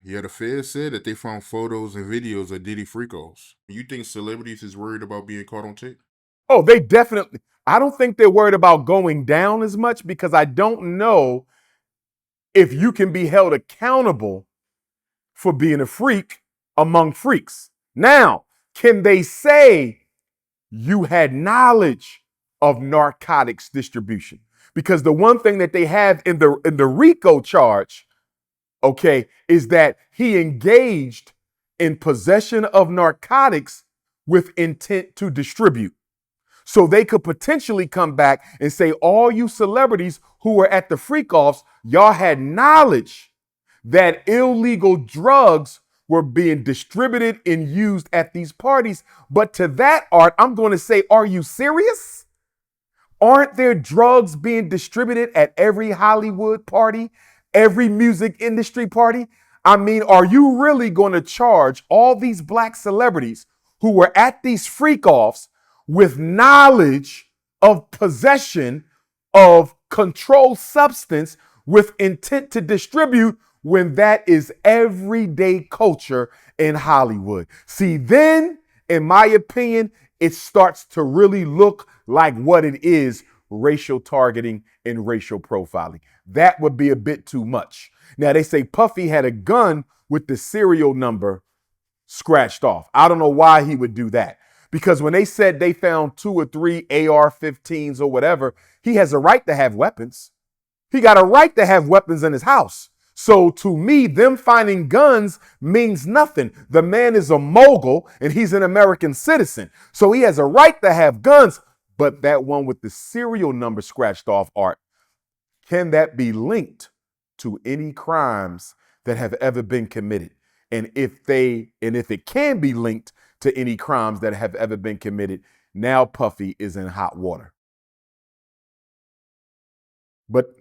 Yeah, the Fed said that they found photos and videos of Diddy freakos. You think celebrities is worried about being caught on tape? Oh, they definitely. I don't think they're worried about going down as much because I don't know if you can be held accountable for being a freak among freaks. Now, can they say you had knowledge of narcotics distribution? Because the one thing that they have in the RICO charge, okay, is that he engaged in possession of narcotics with intent to distribute. So they could potentially come back and say, all you celebrities who were at the freak offs, y'all had knowledge that illegal drugs were being distributed and used at these parties. But to that, Art, I'm going to say, are you serious? Aren't there drugs being distributed at every Hollywood party, every music industry party? I mean, are you really going to charge all these black celebrities who were at these freak offs with knowledge of possession of controlled substance with intent to distribute when that is everyday culture in Hollywood? See, then, in my opinion, it starts to really look like what it is: racial targeting and racial profiling. That would be a bit too much. Now, they say Puffy had a gun with the serial number scratched off. I don't know why he would do that. Because when they said they found 2 or 3 AR-15s or whatever, he has a right to have weapons. He got a right to have weapons in his house. So to me, them finding guns means nothing. The man is a mogul and he's an American citizen. So he has a right to have guns. But that one with the serial number scratched off, Art, can that be linked to any crimes that have ever been committed? And if it can be linked to any crimes that have ever been committed, now Puffy is in hot water. But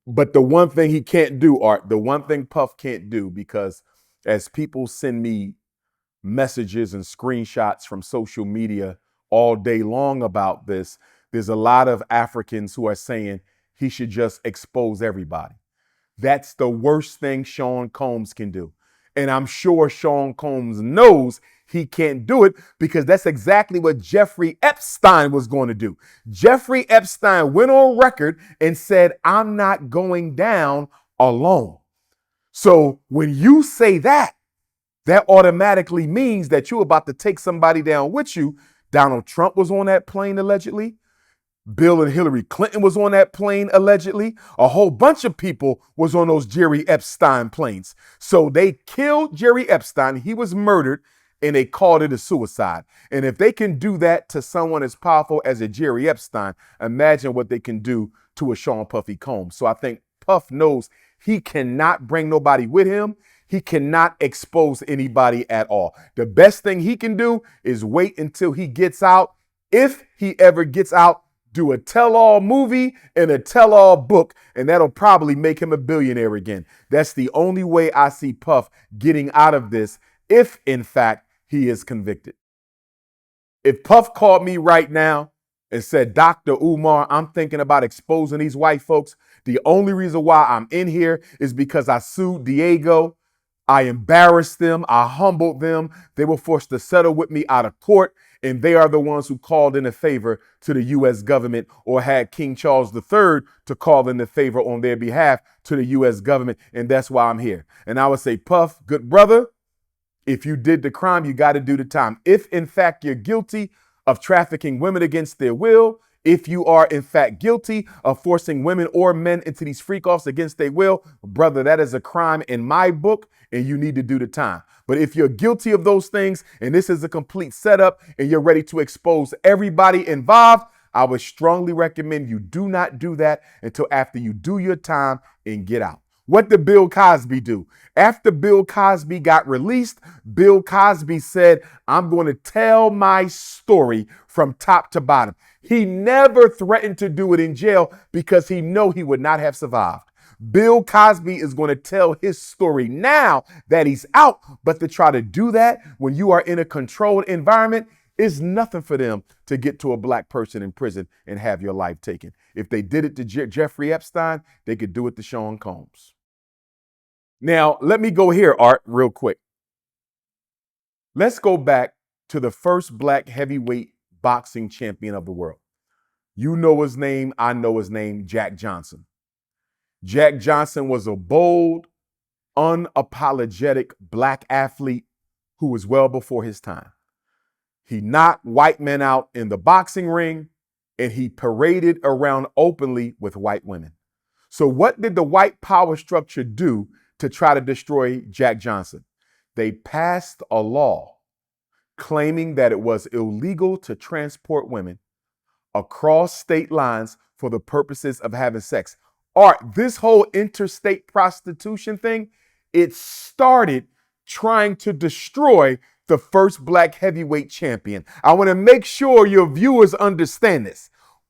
but the one thing he can't do, Art, the one thing Puff can't do, because as people send me messages and screenshots from social media all day long about this, there's a lot of Africans who are saying he should just expose everybody. That's the worst thing Sean Combs can do. And I'm sure Sean Combs knows he can't do it because that's exactly what Jeffrey Epstein was going to do. Jeffrey Epstein went on record and said, I'm not going down alone. So when you say that, that automatically means that you're about to take somebody down with you. Donald Trump was on that plane allegedly. Bill and Hillary Clinton was on that plane allegedly. A whole bunch of people was on those Jerry Epstein planes. So they killed Jerry Epstein. He was murdered and they called it a suicide. And if they can do that to someone as powerful as a Jerry Epstein, imagine what they can do to a Sean Puffy Combs. So I think Puff knows he cannot bring nobody with him. He cannot expose anybody at all. The best thing he can do is wait until he gets out. If he ever gets out, do a tell-all movie and a tell-all book, and that'll probably make him a billionaire again. That's the only way I see Puff getting out of this, if in fact he is convicted. If Puff called me right now and said, Dr. Umar, I'm thinking about exposing these white folks, the only reason why I'm in here is because I sued Diego. I embarrassed them. I humbled them. They were forced to settle with me out of court. And they are the ones who called in a favor to the U.S. government, or had King Charles III to call in a favor on their behalf to the U.S. government. And that's why I'm here. And I would say, Puff, good brother, if you did the crime, you got to do the time. If in fact you're guilty of trafficking women against their will, if you are in fact guilty of forcing women or men into these freak offs against their will, brother, that is a crime in my book and you need to do the time. But if you're guilty of those things and this is a complete setup and you're ready to expose everybody involved, I would strongly recommend you do not do that until after you do your time and get out. What did Bill Cosby do? After Bill Cosby got released, Bill Cosby said, I'm going to tell my story from top to bottom. He never threatened to do it in jail because he knew he would not have survived. Bill Cosby is going to tell his story now that he's out, but to try to do that when you are in a controlled environment is nothing for them to get to a black person in prison and have your life taken. If they did it to Jeffrey Epstein, they could do it to Sean Combs. Now, let me go here, Art, real quick. Let's go back to the first black heavyweight boxing champion of the world. You know his name, I know his name, Jack Johnson. Jack Johnson was a bold, unapologetic black athlete who was well before his time. He knocked white men out in the boxing ring, and he paraded around openly with white women. So what did the white power structure do to try to destroy Jack Johnson? They passed a law claiming that it was illegal to transport women across state lines for the purposes of having sex. Art, this whole interstate prostitution thing, it started trying to destroy the first black heavyweight champion. I want to make sure your viewers understand this.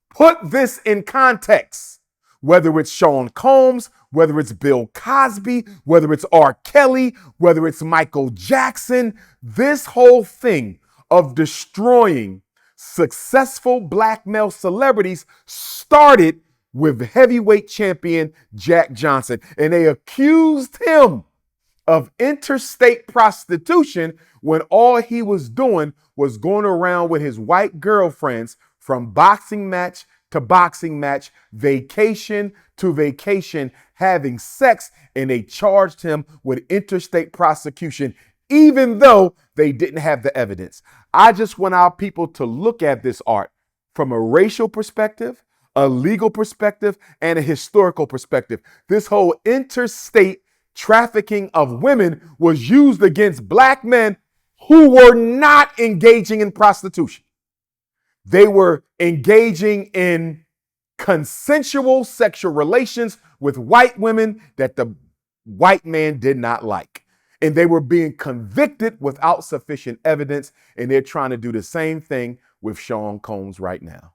Put this in context. Whether it's Sean Combs, whether it's Bill Cosby, whether it's R. Kelly, whether it's Michael Jackson, this whole thing of destroying successful black male celebrities started with heavyweight champion Jack Johnson. And they accused him of interstate prostitution when all he was doing was going around with his white girlfriends from boxing match to boxing match, vacation to vacation, having sex, and they charged him with interstate prosecution, even though they didn't have the evidence. I just want our people to look at this, Art, from a racial perspective, a legal perspective, and a historical perspective. This whole interstate trafficking of women was used against black men who were not engaging in prostitution. They were engaging in consensual sexual relations with white women that the white man did not like. And they were being convicted without sufficient evidence. And they're trying to do the same thing with Sean Combs right now.